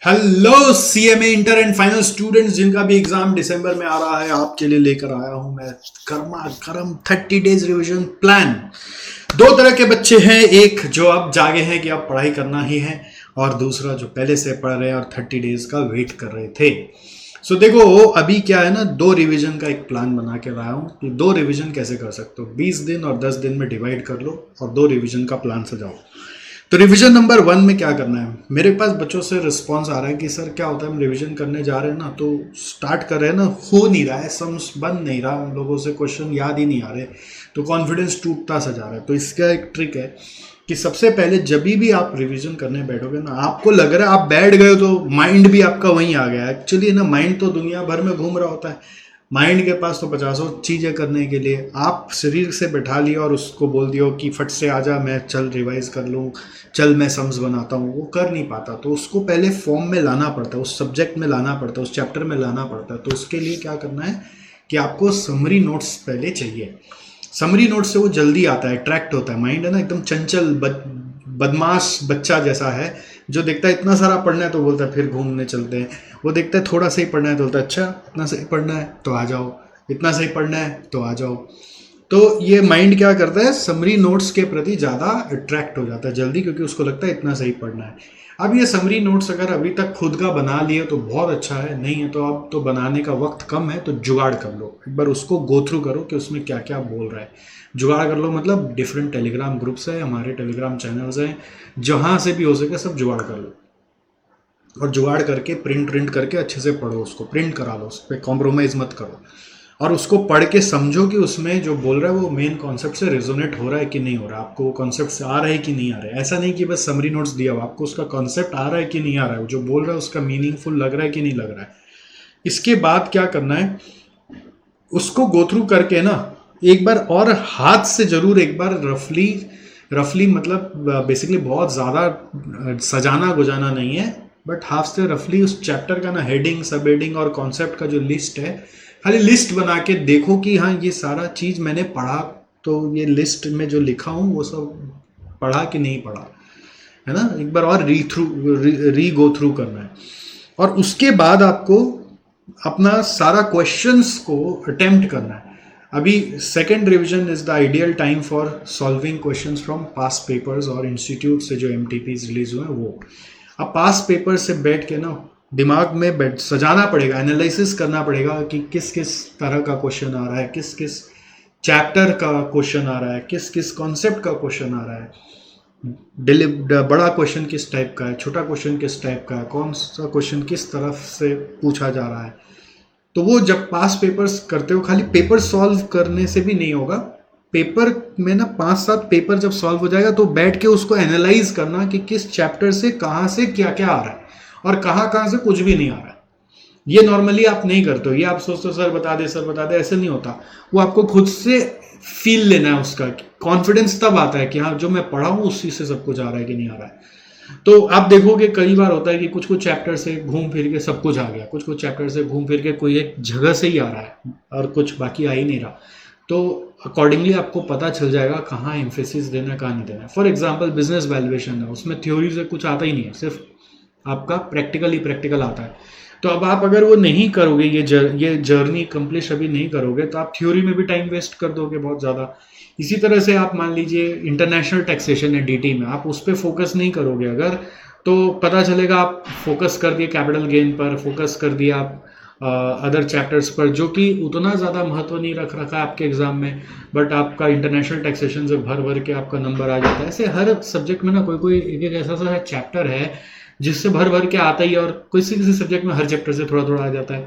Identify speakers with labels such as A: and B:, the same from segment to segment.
A: Hello CMA inter and final students जिनका भी exam दिसंबर में आ रहा है, आपके लिए लेकर आया हूं मैं कर्मा करम 30 डेज रिवीजन प्लान। दो तरह के बच्चे हैं, एक जो अब जागे हैं कि अब पढ़ाई करना ही है, और दूसरा जो पहले से पढ़ रहे हैं और 30 डेज का वेट कर रहे थे। सो देखो, अभी क्या है ना, दो रिवीजन का एक प्लान बना के लाया हूँ कि दो रिवीजन कैसे कर सकते हो। 20 दिन और 10 दिन में डिवाइड कर लो और दो रिवीजन का प्लान सजाओ। तो रिवीजन नंबर 1 में क्या करना है, मेरे पास बच्चों से रिस्पांस आ रहा है कि सर क्या होता है, हम रिवीजन करने जा रहे हैं ना, तो स्टार्ट कर रहे हैं ना, हो नहीं रहा है, सम्स बन नहीं रहा, हम लोगों से क्वेश्चन याद ही नहीं आ रहे, तो कॉन्फिडेंस टूटता सा जा रहा है। तो इसका एक ट्रिक है कि सबसे पहले जब भी आप रिवीजन करने बैठोगे ना, आपको लग रहा है आप बैठ गए तो माइंड भी आपका वहीं आ गया। एक्चुअली ना, माइंड तो दुनिया भर में घूम रहा होता है, माइंड के पास तो पचासों चीज़ें करने के लिए। आप शरीर से बैठा लिया और उसको बोल दियो कि फट से आजा, मैं चल रिवाइज कर लूँ, चल मैं सम्स बनाता हूँ, वो कर नहीं पाता। तो उसको पहले फॉर्म में लाना पड़ता है, उस सब्जेक्ट में लाना पड़ता है, उस चैप्टर में लाना पड़ता है। तो उसके लिए क्या करना है कि आपको समरी नोट्स पहले चाहिए। समरी नोट से वो जल्दी आता है, अट्रैक्ट होता है। माइंड है ना, एकदम चंचल बदमाश बच्चा जैसा है, जो देखता है इतना सारा पढ़ना है तो बोलता है फिर घूमने चलते हैं। वो देखता है थोड़ा सा ही पढ़ना है तो बोलता है अच्छा इतना सही पढ़ना है तो आ जाओ, इतना सही पढ़ना है तो आ जाओ। तो ये माइंड क्या करता है, समरी नोट्स के प्रति ज़्यादा अट्रैक्ट हो जाता है जल्दी, क्योंकि उसको लगता है इतना सही पढ़ना है। अब ये समरी नोट्स अगर अभी तक खुद का बना लिए तो बहुत अच्छा है, नहीं है तो अब तो बनाने का वक्त कम है, तो जुगाड़ कर लो। एक बार उसको गो थ्रू करो कि उसमें क्या क्या बोल रहा है। जुगाड़ कर लो मतलब डिफरेंट टेलीग्राम ग्रुप्स है, हमारे टेलीग्राम चैनल्स हैं, जहाँ से भी हो सके सब जुगाड़ कर लो। और जुगाड़ करके प्रिंट करके अच्छे से पढ़ो, उसको प्रिंट करा लो, उस पर कॉम्प्रोमाइज़ मत करो। और उसको पढ़ के समझो कि उसमें जो बोल रहा है वो मेन कॉन्सेप्ट से रेजोनेट हो रहा है कि नहीं हो रहा है, आपको वो कॉन्सेप्ट आ रहा है कि नहीं आ रहा है। ऐसा नहीं कि बस समरी नोट्स दिया हुआ, आपको उसका कॉन्सेप्ट आ रहा है कि नहीं आ रहा है, जो बोल रहा है उसका मीनिंगफुल लग रहा है कि नहीं लग रहा है। इसके बाद क्या करना है, उसको गो थ्रू करके ना एक बार और हाथ से जरूर एक बार रफली मतलब बेसिकली बहुत ज़्यादा सजाना गुजाना नहीं है, बट हाफ से रफली उस चैप्टर का ना हेडिंग, सब हेडिंग और कॉन्सेप्ट का जो लिस्ट है, खाली लिस्ट बना के देखो कि हाँ ये सारा चीज़ मैंने पढ़ा, तो ये लिस्ट में जो लिखा हूँ वो सब पढ़ा कि नहीं पढ़ा, है ना। एक बार और री गो थ्रू करना है। और उसके बाद आपको अपना सारा क्वेश्चंस को अटेम्प्ट करना है। अभी second revision is the ideal time for solving questions from past papers और इंस्टीट्यूट से जो MTPs रिलीज हुए हैं वो। अब पास्ट पेपर से बैठ के ना दिमाग में बैठ सजाना पड़ेगा, एनालिसिस करना पड़ेगा कि किस किस तरह का क्वेश्चन आ रहा है, किस किस चैप्टर का क्वेश्चन आ रहा है, किस किस कॉन्सेप्ट का क्वेश्चन आ रहा है, बड़ा क्वेश्चन किस टाइप का है, छोटा क्वेश्चन किस टाइप का है, कौन सा क्वेश्चन किस तरफ से पूछा जा रहा है। तो वो जब पास पेपर्स करते हो, खाली पेपर सॉल्व करने से भी नहीं होगा। पेपर में ना 5-7 पेपर जब सॉल्व हो जाएगा तो बैठ के उसको एनालाइज करना कि किस चैप्टर से कहाँ से क्या क्या आ रहा है और कहाँ से कुछ भी नहीं आ रहा है। ये नॉर्मली आप नहीं करते हो, ये आप सोचते हो सर बता दे, ऐसे नहीं होता। वो आपको खुद से फील लेना है, उसका कॉन्फिडेंस तब आता है कि हाँ जो मैं पढ़ा हूँ उसी से सब कुछ आ रहा है कि नहीं आ रहा है। तो आप देखोगे कई बार होता है कि कुछ कुछ चैप्टर से घूम फिर के सब कुछ आ गया, कुछ कुछ चैप्टर से घूम फिर के कोई एक जगह से ही आ रहा है और कुछ बाकी आ ही नहीं रहा। तो अकॉर्डिंगली आपको पता चल जाएगा कहाँ एम्फेसिस देना, कहाँ नहीं देना। फॉर एग्जाम्पल बिजनेस वैल्यूएशन है, उसमें थ्योरी से कुछ आता ही नहीं है, सिर्फ आपका प्रैक्टिकल आता है। तो अब आप अगर वो नहीं करोगे, ये जर्नी कंप्लीट अभी नहीं करोगे, तो आप थ्योरी में भी टाइम वेस्ट कर दोगे बहुत ज़्यादा। इसी तरह से आप मान लीजिए इंटरनेशनल टैक्सेशन है DT में, आप उस पर फोकस नहीं करोगे अगर, तो पता चलेगा आप फोकस कर दिए कैपिटल गेन पर, फोकस कर दिया आप अदर चैप्टर्स पर जो कि उतना ज़्यादा महत्व नहीं रख रखा है आपके एग्जाम में, बट आपका इंटरनेशनल टैक्सेशन से भर के आपका नंबर आ जाता है। ऐसे हर सब्जेक्ट में ना कोई एक ऐसा सा चैप्टर है जिससे भर के आता ही, और किसी सब्जेक्ट में हर चैप्टर से थोड़ा थोड़ा आ जाता है।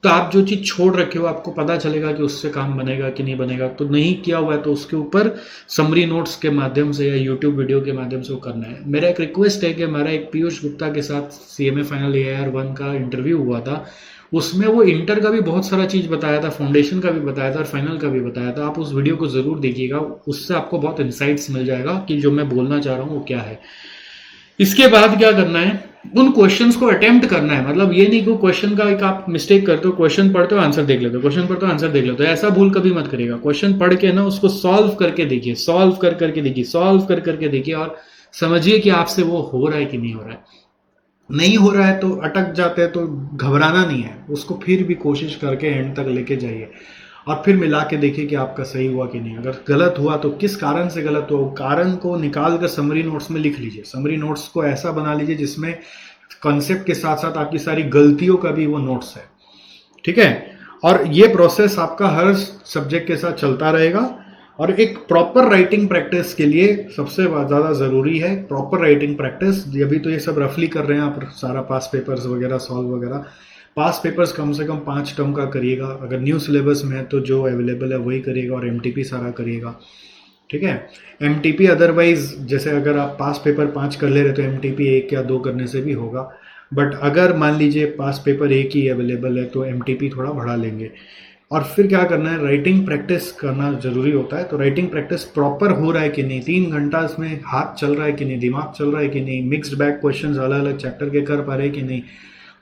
A: तो आप जो चीज़ छोड़ रखे हो आपको पता चलेगा कि उससे काम बनेगा कि नहीं बनेगा। तो नहीं किया हुआ है तो उसके ऊपर समरी नोट्स के माध्यम से या यूट्यूब वीडियो के माध्यम से वो करना है। मेरा एक रिक्वेस्ट है कि हमारा एक पीयूष गुप्ता के साथ CMA फाइनल AIR-1 का इंटरव्यू हुआ था, उसमें वो इंटर का भी बहुत सारा चीज़ बताया था, फाउंडेशन का भी बताया था और फाइनल का भी बताया था। आप उस वीडियो को ज़रूर देखिएगा, उससे आपको बहुत इंसाइट्स मिल जाएगा कि जो मैं बोलना चाह रहा हूँ वो क्या है। इसके बाद क्या करना है, उन क्वेश्चंस को अटेम्प्ट करना है। मतलब ये नहीं कि क्वेश्चन का एक आप मिस्टेक करते हो, क्वेश्चन पढ़ते हो आंसर देख लेते हो, क्वेश्चन पढ़ते हो आंसर देख लेते हो, ऐसा भूल कभी मत करिएगा। क्वेश्चन पढ़ के ना उसको सॉल्व करके देखिए, सॉल्व कर करके देखिए और समझिए कि आपसे वो हो रहा है कि नहीं हो रहा है। नहीं हो रहा है तो अटक जाते हैं तो घबराना नहीं है, उसको फिर भी कोशिश करके एंड तक लेके जाइए और फिर मिला के देखिए कि आपका सही हुआ कि नहीं। अगर गलत हुआ तो किस कारण से गलत हुआ, कारण को निकाल कर समरी नोट्स में लिख लीजिए। समरी नोट्स को ऐसा बना लीजिए जिसमें कॉन्सेप्ट के साथ साथ आपकी सारी गलतियों का भी वो नोट्स है, ठीक है। और ये प्रोसेस आपका हर सब्जेक्ट के साथ चलता रहेगा। और एक प्रॉपर राइटिंग प्रैक्टिस के लिए सबसे ज़्यादा ज़रूरी है प्रॉपर राइटिंग प्रैक्टिस। अभी तो ये सब रफली कर रहे हैं आप, सारा पास पेपर्स वगैरह सॉल्व वगैरह। पास पेपर्स कम से कम 5 टर्म का करिएगा, अगर न्यू सिलेबस में है तो जो अवेलेबल है वही करिएगा, और एमटीपी सारा करिएगा, ठीक है। एमटीपी अदरवाइज जैसे अगर आप पास पेपर 5 कर ले रहे तो एमटीपी 1 या 2 करने से भी होगा। बट अगर मान लीजिए पास पेपर 1 ही अवेलेबल है तो एमटीपी थोड़ा बढ़ा लेंगे। और फिर क्या करना है, राइटिंग प्रैक्टिस करना जरूरी होता है। तो राइटिंग प्रैक्टिस प्रॉपर हो रहा है कि नहीं, 3 घंटा इसमें हाथ चल रहा है कि नहीं, दिमाग चल रहा है कि नहीं, मिक्स्ड बैग क्वेश्चंस अलग अलग चैप्टर के कर पा रहे हैं कि नहीं।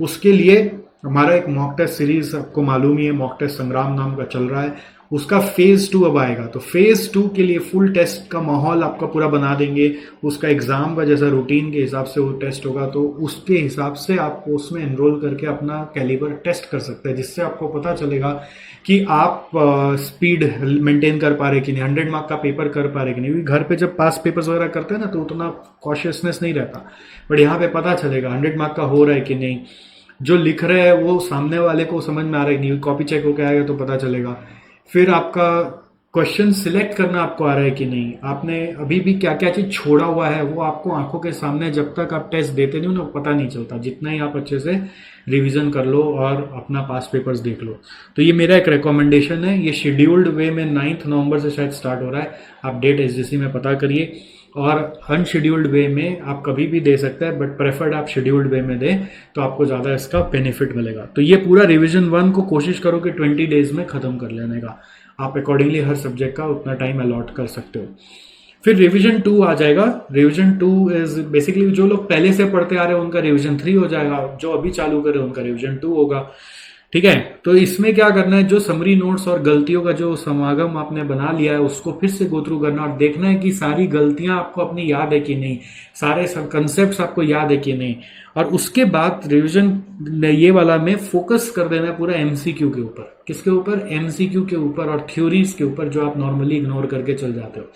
A: उसके लिए हमारा एक मॉक टेस्ट सीरीज आपको मालूम ही है, मॉक टेस्ट संग्राम नाम का चल रहा है, उसका फेज 2 अब आएगा। तो फेज 2 के लिए फुल टेस्ट का माहौल आपका पूरा बना देंगे। उसका एग्जाम का जैसा रूटीन के हिसाब से वो टेस्ट होगा, तो उसके हिसाब से आपको उसमें एनरोल करके अपना कैलिबर टेस्ट कर सकते हैं, जिससे आपको पता चलेगा कि आप स्पीड मेंटेन कर पा रहे कि नहीं, 100 मार्क का पेपर कर पा रहे कि नहीं। घर पे जब पास पेपर्स वगैरह करते हैं ना तो उतना कॉशियसनेस नहीं रहता, बट यहाँ पे पता चलेगा 100 मार्क का हो रहा है कि नहीं, जो लिख रहे हैं वो सामने वाले को समझ में आ रहा है कि नहीं, कॉपी चेक होकर आएगा तो पता चलेगा। फिर आपका क्वेश्चन सिलेक्ट करना आपको आ रहा है कि नहीं, आपने अभी भी क्या क्या चीज छोड़ा हुआ है वो आपको आंखों के सामने जब तक आप टेस्ट देते नहीं हो ना पता नहीं चलता, जितना ही आप अच्छे से रिवीजन कर लो और अपना पास पेपर्स देख लो। तो ये मेरा एक रिकमेंडेशन है। ये शेड्यूल्ड वे में 9 नवंबर से शायद स्टार्ट हो रहा है, आप डेट एसजीसी में पता करिए। और अनशेड्यूल्ड वे में आप कभी भी दे सकते हैं, बट प्रेफर्ड आप शेड्यूल्ड वे में दें तो आपको ज़्यादा इसका बेनिफिट मिलेगा। तो ये पूरा रिवीजन 1 को कोशिश करो कि 20 डेज में ख़त्म कर लेने का। आप अकॉर्डिंगली हर सब्जेक्ट का उतना टाइम अलॉट कर सकते हो। फिर रिवीजन 2 आ जाएगा। रिवीजन 2 इज बेसिकली जो लोग पहले से पढ़ते आ रहे हैं उनका रिवीजन 3 हो जाएगा, जो अभी चालू करे उनका रिवीजन 2 होगा, ठीक है। तो इसमें क्या करना है, जो समरी नोट्स और गलतियों का जो समागम आपने बना लिया है उसको फिर से गो थ्रू करना और देखना है कि सारी गलतियां आपको अपनी याद है कि नहीं, सारे कंसेप्ट आपको याद है कि नहीं। और उसके बाद रिवीजन ये वाला में फोकस कर देना है पूरा एमसीक्यू के ऊपर। किसके ऊपर? एमसीक्यू के ऊपर और थ्योरीज के ऊपर, जो आप नॉर्मली इग्नोर करके चल जाते हो।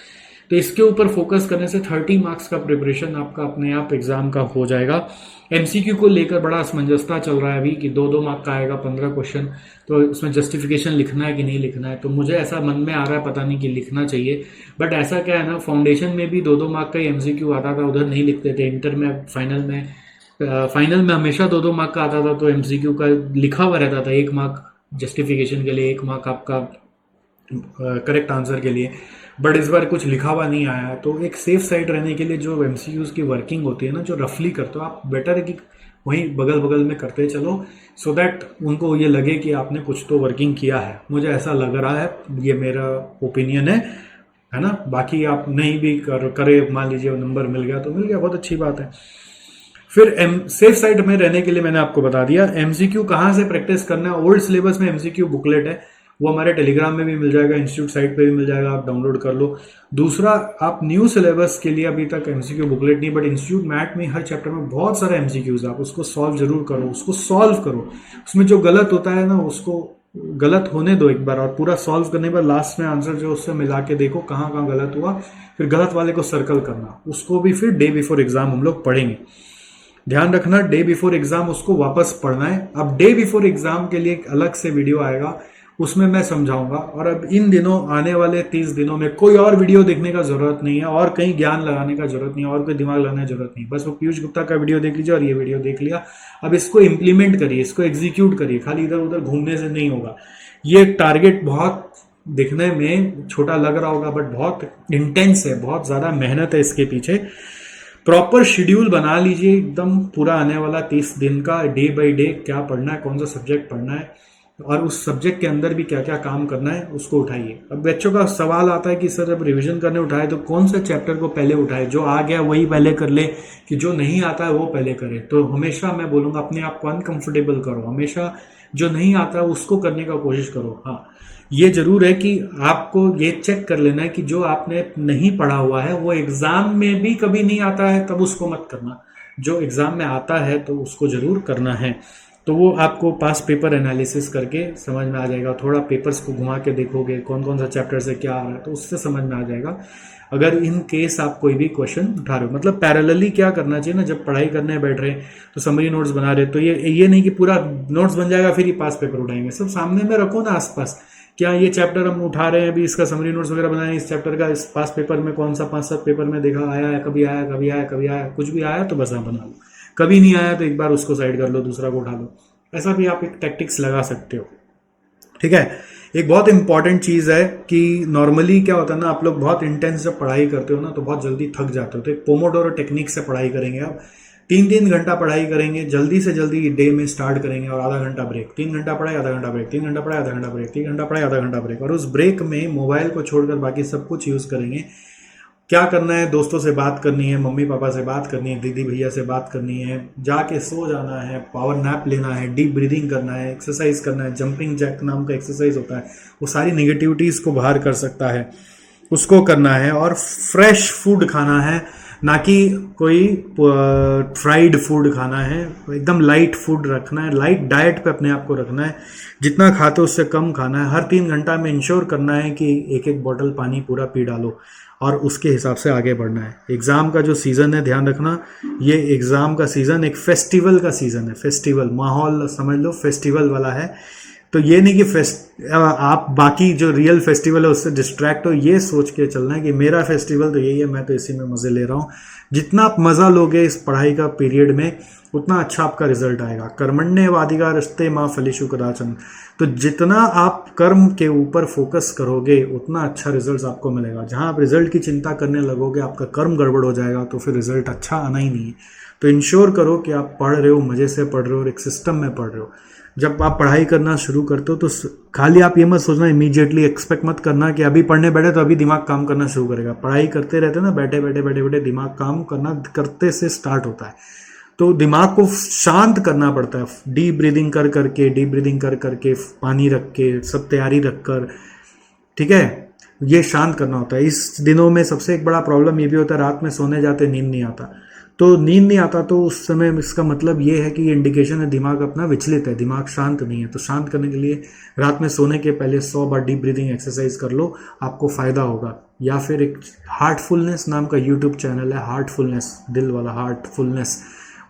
A: तो इसके ऊपर फोकस करने से 30 मार्क्स का प्रिपरेशन आपका अपने आप एग्जाम का हो जाएगा। एमसीक्यू को लेकर बड़ा असमंजसता चल रहा है अभी कि 2-2 मार्क का आएगा 15 क्वेश्चन, तो इसमें जस्टिफिकेशन लिखना है कि नहीं लिखना है। तो मुझे ऐसा मन में आ रहा है, पता नहीं कि लिखना चाहिए, बट ऐसा क्या है ना, फाउंडेशन में भी 2-2 मार्क का ही एमसीक्यू आता था, उधर नहीं लिखते थे। इंटर में, फाइनल में हमेशा 2-2 मार्क का आता था, तो एमसीक्यू का लिखा हुआ रहता था, 1 मार्क जस्टिफिकेशन के लिए, 1 मार्क आपका करेक्ट आंसर के लिए। बट इस बार कुछ लिखा हुआ नहीं आया, तो एक सेफ साइड रहने के लिए जो एमसीक्यूज की वर्किंग होती है ना, जो रफली करते हो आप, बेटर है कि वहीं बगल बगल में करते चलो, सो दैट उनको ये लगे कि आपने कुछ तो वर्किंग किया है। मुझे ऐसा लग रहा है, ये मेरा ओपिनियन है ना। बाकी आप नहीं भी करे, मान लीजिए नंबर मिल गया तो मिल गया, बहुत अच्छी बात है। फिर सेफ साइड में रहने के लिए मैंने आपको बता दिया एमसीक्यू कहाँ से प्रैक्टिस करना है। ओल्ड सिलेबस में एमसीक्यू बुकलेट है, वो हमारे टेलीग्राम में भी मिल जाएगा, इंस्टीट्यूट साइट पे भी मिल जाएगा, आप डाउनलोड कर लो। दूसरा, आप न्यू सिलेबस के लिए अभी तक एमसीक्यू बुकलेट नहीं, बट इंस्टीट्यूट मैट में हर चैप्टर में बहुत सारे एमसीक्यूज, आप उसको सॉल्व जरूर करो, उसको सॉल्व करो। उसमें जो गलत होता है ना उसको गलत होने दो एक बार, और पूरा सॉल्व करने के बाद लास्ट में आंसर जो उससे मिला के देखो कहाँ कहाँ गलत हुआ, फिर गलत वाले को सर्कल करना, उसको भी फिर डे बिफोर एग्जाम हम लोग पढ़ेंगे। ध्यान रखना, डे बिफोर एग्जाम उसको वापस पढ़ना है। अब डे बिफोर एग्जाम के लिए एक अलग से वीडियो आएगा, उसमें मैं समझाऊंगा। और अब इन दिनों, आने वाले 30 दिनों में कोई और वीडियो देखने का जरूरत नहीं है, और कहीं ज्ञान लगाने का जरूरत नहीं है, और कोई दिमाग लगाने की जरूरत नहीं। बस वो पीयूष गुप्ता का वीडियो देख लीजिए और ये वीडियो देख लिया, अब इसको इम्प्लीमेंट करिए, इसको एग्जीक्यूट करिए, खाली इधर उधर घूमने से नहीं होगा। ये टारगेट बहुत दिखने में छोटा लग रहा होगा, बट बहुत इंटेंस है, बहुत ज्यादा मेहनत है इसके पीछे। प्रॉपर शेड्यूल बना लीजिए एकदम, पूरा आने वाला 30 दिन का, डे बाय डे क्या पढ़ना है, कौन सा सब्जेक्ट पढ़ना है, और उस सब्जेक्ट के अंदर भी क्या क्या काम करना है उसको उठाइए। अब बच्चों का सवाल आता है कि सर जब रिवीजन करने उठाए तो कौन सा चैप्टर को पहले उठाए, जो आ गया वही पहले कर ले कि जो नहीं आता है वो पहले करे। तो हमेशा मैं बोलूंगा अपने आप को अनकंफर्टेबल करो, हमेशा जो नहीं आता है उसको करने का कोशिश करो। हाँ, ये जरूर है कि आपको ये चेक कर लेना है कि जो आपने नहीं पढ़ा हुआ है वो एग्जाम में भी कभी नहीं आता है, तब उसको मत करना। जो एग्ज़ाम में आता है तो उसको ज़रूर करना है। तो वो आपको पास पेपर एनालिसिस करके समझ में आ जाएगा। थोड़ा पेपर्स को घुमा के देखोगे कौन कौन सा चैप्टर से क्या आ रहा है, तो उससे समझ में आ जाएगा। अगर इन केस आप कोई भी क्वेश्चन उठा रहे हो, मतलब पैरेलली क्या करना चाहिए ना, जब पढ़ाई करने बैठ रहे तो समरी नोट्स बना रहे, तो ये नहीं कि पूरा नोट्स बन जाएगा फिर ही पास पेपर उठाएंगे। सब सामने में रखो ना आसपास, क्या ये चैप्टर हम उठा रहे हैं अभी, इसका समरी नोट्स वगैरह बनाए, इस चैप्टर का इस पास पेपर में कौन सा 5-7 पेपर में देखा आया है, कभी आया कभी आया कभी आया, कुछ भी आया तो बस आप बना लो, कभी नहीं आया तो एक बार उसको साइड कर लो, दूसरा को उठा लो। ऐसा भी आप एक टैक्टिक्स लगा सकते हो। ठीक है। एक बहुत इंपॉर्टेंट चीज़ है कि नॉर्मली क्या होता है ना, आप लोग बहुत इंटेंस जब पढ़ाई करते हो ना तो बहुत जल्दी थक जाते हो। तो एक पोमोडोरो टेक्निक से पढ़ाई करेंगे आप, 3-3 घंटा पढ़ाई करेंगे, जल्दी से जल्दी डे में स्टार्ट करेंगे और आधा घंटा ब्रेक, 3 घंटा पढ़ाई आधा घंटा ब्रेक, 3 घंटा पढ़ाई आधा घंटा ब्रेक, 3 घंटा पढ़ाई आधा घंटा ब्रेक, और उस ब्रेक में मोबाइल को छोड़कर बाकी सब कुछ यूज़ करेंगे। क्या करना है, दोस्तों से बात करनी है, मम्मी पापा से बात करनी है, दीदी भैया से बात करनी है, जाके सो जाना है, पावर नैप लेना है, डीप ब्रीदिंग करना है, एक्सरसाइज करना है, जंपिंग जैक नाम का एक्सरसाइज होता है, वो सारी निगेटिविटीज़ को बाहर कर सकता है, उसको करना है। और फ्रेश फूड खाना है, ना कि कोई फ्राइड फूड खाना है, एकदम लाइट फूड रखना है, लाइट डाइट पे अपने आप को रखना है, जितना खाते हो उससे कम खाना है। हर 3 घंटा में इंश्योर करना है कि एक बॉटल पानी पूरा पी डालो और उसके हिसाब से आगे बढ़ना है। एग्ज़ाम का जो सीज़न है ध्यान रखना, ये एग्ज़ाम का सीज़न एक फेस्टिवल का सीज़न है, फेस्टिवल माहौल समझ लो फेस्टिवल वाला है। तो ये नहीं कि आप बाकी जो रियल फेस्टिवल है उससे डिस्ट्रैक्ट हो, ये सोच के चलना है कि मेरा फेस्टिवल तो यही है, मैं तो इसी में मज़े ले रहा हूँ। जितना आप मज़ा लोगे इस पढ़ाई का पीरियड में उतना अच्छा आपका रिजल्ट आएगा। कर्मण्येवाधिकारस्ते मां फलेषु कदाचन। तो जितना आप कर्म के ऊपर फोकस करोगे उतना अच्छा रिजल्ट आपको मिलेगा। जहाँ आप रिजल्ट की चिंता करने लगोगे आपका कर्म गड़बड़ हो जाएगा, तो फिर रिजल्ट अच्छा आना ही नहीं है। तो इंश्योर करो कि आप पढ़ रहे हो, मज़े से पढ़ रहे हो और एक सिस्टम में पढ़ रहे हो। जब आप पढ़ाई करना शुरू करते हो तो खाली आप ये मत सोचना, इमीडिएटली एक्सपेक्ट मत करना कि अभी पढ़ने बैठे तो अभी दिमाग काम करना शुरू करेगा। पढ़ाई करते रहते ना, बैठे बैठे दिमाग काम करना करते से स्टार्ट होता है। तो दिमाग को शांत करना पड़ता है, डीप ब्रीदिंग कर करके पानी रख के सब तैयारी रख कर, ठीक है, ये शांत करना होता है। इस दिनों में सबसे एक बड़ा प्रॉब्लम ये भी होता है, रात में सोने जाते नींद नहीं आता। तो नींद नहीं आता तो उस समय इसका मतलब ये है कि ये इंडिकेशन है दिमाग अपना विचलित है, दिमाग शांत नहीं है। तो शांत करने के लिए रात में सोने के पहले 100 बार डीप ब्रीदिंग एक्सरसाइज कर लो, आपको फ़ायदा होगा। या फिर एक हार्टफुलनेस नाम का यूट्यूब चैनल है, हार्टफुलनेस, दिल वाला हार्टफुलनेस,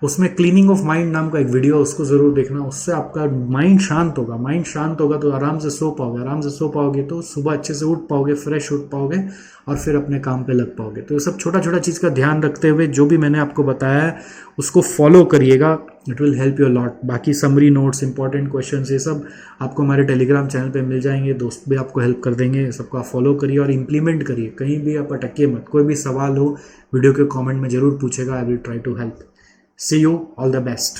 A: उसमें क्लीनिंग ऑफ माइंड नाम का एक वीडियो, उसको ज़रूर देखना। उससे आपका माइंड शांत होगा। माइंड शांत होगा तो आराम से सो पाओगे, आराम से सो पाओगे तो सुबह अच्छे से उठ पाओगे, फ्रेश उठ पाओगे और फिर अपने काम पे लग पाओगे। तो ये सब छोटा छोटा चीज़ का ध्यान रखते हुए जो भी मैंने आपको बताया है उसको फॉलो करिएगा, it will help you lot. बाकी समरी नोट्स, इंपॉर्टेंट क्वेश्चन, ये सब आपको हमारे टेलीग्राम चैनल पे मिल जाएंगे, दोस्त भी आपको हेल्प कर देंगे। सबको आप फॉलो करिए और इम्प्लीमेंट करिए, कहीं भी आप अटकिए मत। कोई भी सवाल हो वीडियो के कॉमेंट में ज़रूर पूछेगा, I will try to help. See you, all the best.